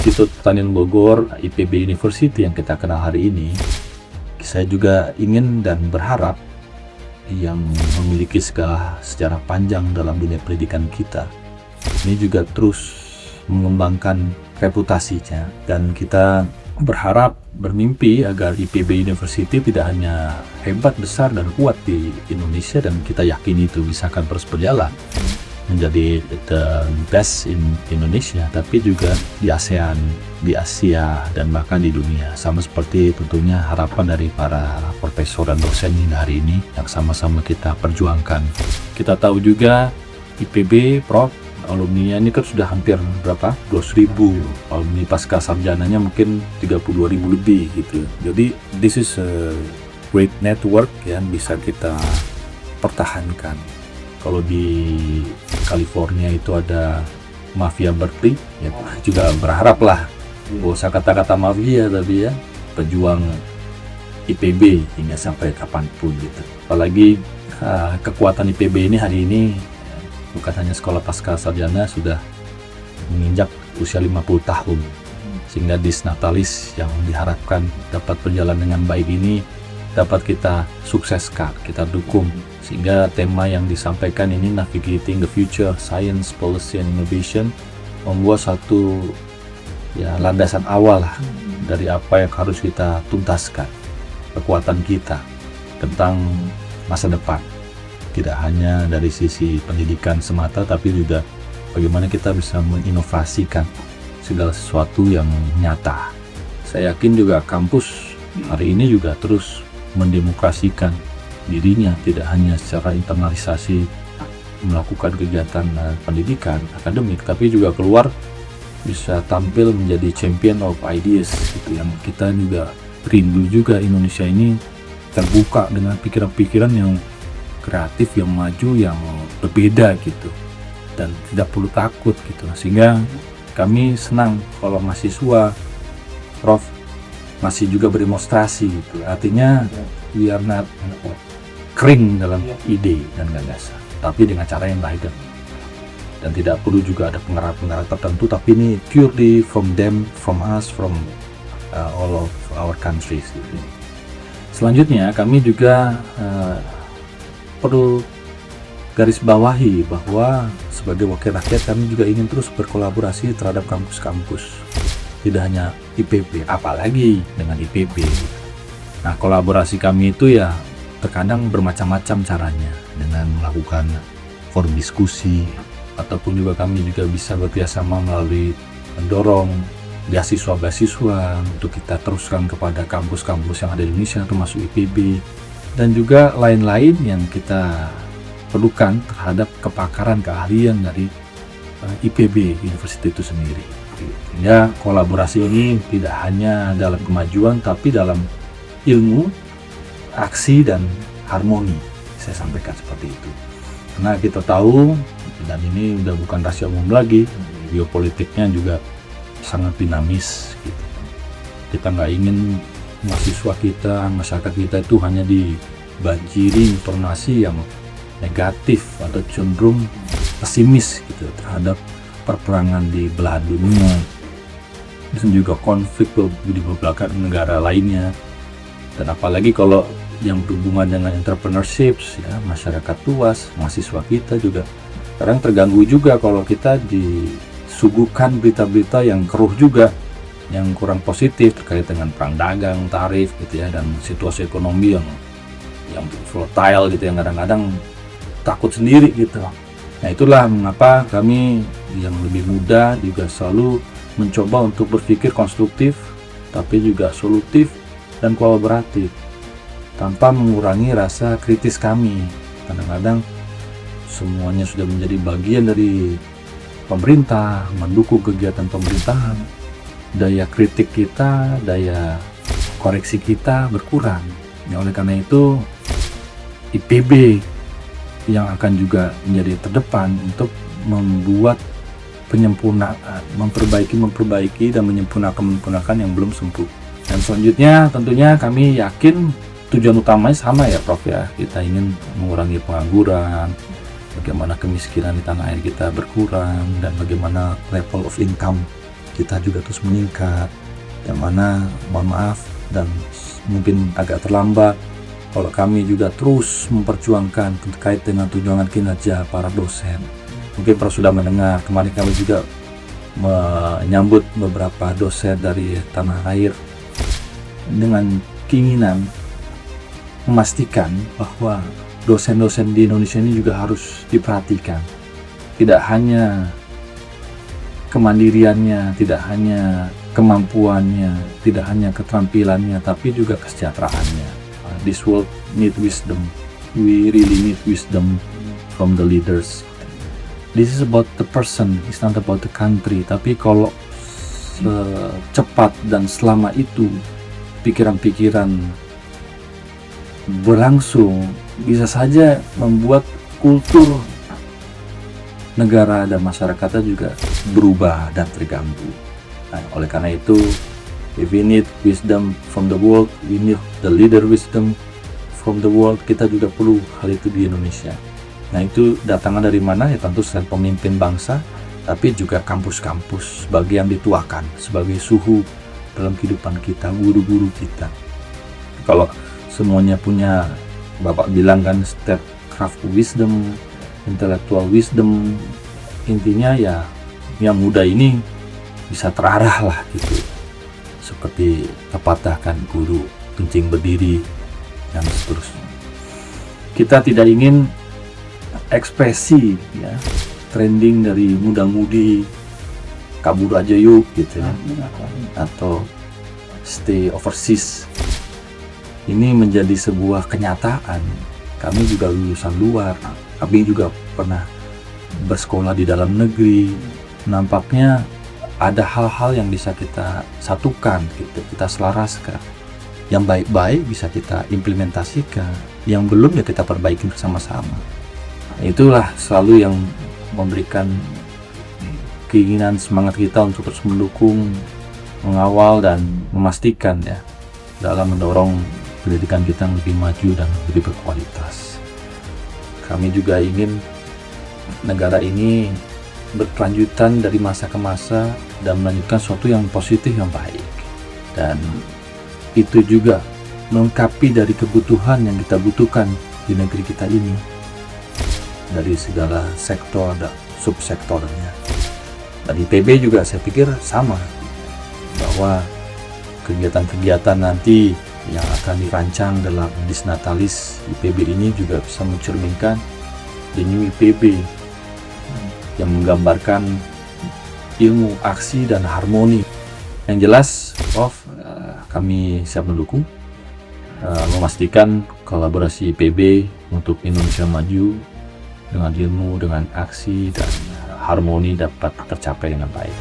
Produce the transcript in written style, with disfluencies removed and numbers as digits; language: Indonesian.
Institut Pertanian Bogor, IPB University yang kita kenal hari ini, saya juga ingin dan berharap yang memiliki sejarah panjang dalam dunia pendidikan kita ini juga terus mengembangkan reputasinya, dan kita berharap, bermimpi agar IPB University tidak hanya hebat, besar, dan kuat di Indonesia, dan kita yakin itu bisa akan terus berjalan menjadi the best in Indonesia, tapi juga di ASEAN, di Asia, dan bahkan di dunia. Sama seperti tentunya harapan dari para profesor dan dosen hari ini yang sama-sama kita perjuangkan. Kita tahu juga IPB, Prof, alumni ini kan sudah hampir berapa? 200.000 alumni pasca sarjananya, mungkin 32.000 lebih gitu. Jadi this is a great network yang bisa kita pertahankan. Kalau di California itu ada mafia Berkeley, ya juga berharap lah, gak usah kata-kata mafia tapi ya pejuang IPB hingga sampai kapanpun gitu. Apalagi kekuatan IPB ini hari ini bukan hanya sekolah pasca sarjana, sudah menginjak usia 50 tahun, sehingga Disnatalis yang diharapkan dapat berjalan dengan baik ini dapat kita sukseskan, kita dukung, sehingga tema yang disampaikan ini, Navigating the Future Science, Policy and Innovation, membuat satu landasan awal lah dari apa yang harus kita tuntaskan, kekuatan kita tentang masa depan. Tidak hanya dari sisi pendidikan semata, tapi juga bagaimana kita bisa menginovasikan segala sesuatu yang nyata. Saya yakin juga kampus hari ini juga terus mendemokrasikan dirinya, tidak hanya secara internalisasi melakukan kegiatan pendidikan akademik, tapi juga keluar bisa tampil menjadi champion of ideas gitu, yang kita juga rindu juga Indonesia ini terbuka dengan pikiran-pikiran yang kreatif, yang maju, yang berbeda gitu, dan tidak perlu takut gitu. Sehingga kami senang kalau mahasiswa, Prof, masih juga berdemonstrasi gitu. Artinya we are not kering dalam ide dan gagasan, tapi dengan cara yang baik, dan tidak perlu juga ada pengarah-pengarah tertentu, tapi ini purely from them, from us, from all of our countries gitu. Selanjutnya kami juga perlu garis bawahi bahwa sebagai wakil rakyat kami juga ingin terus berkolaborasi terhadap kampus-kampus, tidak hanya IPB, apalagi dengan IPB. Nah, kolaborasi kami itu ya terkadang bermacam-macam caranya, dengan melakukan forum diskusi, ataupun juga kami juga bisa bekerjasama melalui mendorong beasiswa-beasiswa untuk kita teruskan kepada kampus-kampus yang ada di Indonesia, termasuk IPB, dan juga lain-lain yang kita perlukan terhadap kepakaran, keahlian dari IPB University itu sendiri. Ya, kolaborasi ini tidak hanya dalam kemajuan, tapi dalam ilmu, aksi, dan harmoni. Saya sampaikan seperti itu. Karena kita tahu, dan ini udah bukan rahasia umum lagi, geopolitiknya juga sangat dinamis gitu. Kita nggak ingin mahasiswa kita, masyarakat kita itu hanya dibanjiri informasi yang negatif atau cenderung pesimis gitu terhadap perperangan di belahan dunia, dan juga konflik di beberapa negara lainnya. Dan apalagi kalau yang berhubungan dengan entrepreneurship, ya, masyarakat luas, mahasiswa kita juga kadang terganggu juga kalau kita disuguhkan berita-berita yang keruh juga, yang kurang positif terkait dengan perang dagang, tarif gitu ya, dan situasi ekonomi yang volatile gitu, yang kadang-kadang takut sendiri gitu. Nah, itulah mengapa kami yang lebih muda juga selalu mencoba untuk berpikir konstruktif, tapi juga solutif dan kolaboratif, tanpa mengurangi rasa kritis kami. Kadang-kadang semuanya sudah menjadi bagian dari pemerintah, mendukung kegiatan pemerintahan, daya kritik kita, daya koreksi kita berkurang. Ya, oleh karena itu IPB yang akan juga menjadi terdepan untuk membuat penyempurnaan, memperbaiki dan menyempurnakan yang belum sempurna. Dan selanjutnya tentunya kami yakin tujuan utamanya sama ya Prof ya, kita ingin mengurangi pengangguran, bagaimana kemiskinan di tanah air kita berkurang, dan bagaimana level of income kita juga terus meningkat, yang mana mohon maaf dan mungkin agak terlambat kalau kami juga terus memperjuangkan terkait dengan tunjangan kinerja para dosen. Mungkin para sudah mendengar, kemarin kami juga menyambut beberapa dosen dari tanah air dengan keinginan memastikan bahwa dosen-dosen di Indonesia ini juga harus diperhatikan. Tidak hanya kemandiriannya, tidak hanya kemampuannya, tidak hanya keterampilannya, tapi juga kesejahteraannya. This world need wisdom. We really need wisdom from the leaders. This is about the person, it's not about the country. Tapi kalau cepat dan selama itu pikiran-pikiran berlangsung, bisa saja membuat kultur negara dan masyarakatnya juga berubah dan terganggu. Nah, oleh karena itu, if we need wisdom from the world, we need the leader wisdom from the world. Kita juga perlu hal itu di Indonesia. Nah, itu datangnya dari mana? Ya tentu selain pemimpin bangsa, tapi juga kampus-kampus sebagai yang dituakan, sebagai suhu dalam kehidupan kita, guru-guru kita. Kalau semuanya punya, Bapak bilang kan, statecraft wisdom, intellectual wisdom, intinya ya yang muda ini bisa terarah lah gitu. Seperti pepatah kan, guru kencing berdiri dan seterusnya. Kita tidak ingin ekspresi ya trending dari muda-mudi kabur aja yuk gitu ya, atau stay overseas ini menjadi sebuah kenyataan. Kami juga lulusan luar, kami juga pernah bersekolah di dalam negeri. Nampaknya ada hal-hal yang bisa kita satukan, kita selaraskan. Yang baik-baik bisa kita implementasikan, yang belum ya kita perbaiki bersama-sama. Itulah selalu yang memberikan keinginan semangat kita untuk terus mendukung, mengawal dan memastikan ya dalam mendorong pendidikan kita yang lebih maju dan lebih berkualitas. Kami juga ingin negara ini berkelanjutan dari masa ke masa dan melanjutkan sesuatu yang positif, yang baik, dan itu juga melengkapi dari kebutuhan yang kita butuhkan di negeri kita ini dari segala sektor dan subsektornya. Dan IPB juga saya pikir sama, bahwa kegiatan-kegiatan nanti yang akan dirancang dalam Disnatalis IPB ini juga bisa mencerminkan the new IPB yang menggambarkan ilmu, aksi, dan harmoni. Yang jelas, Prof, kami siap mendukung, memastikan kolaborasi IPB untuk Indonesia maju dengan ilmu, dengan aksi, dan harmoni dapat tercapai dengan baik.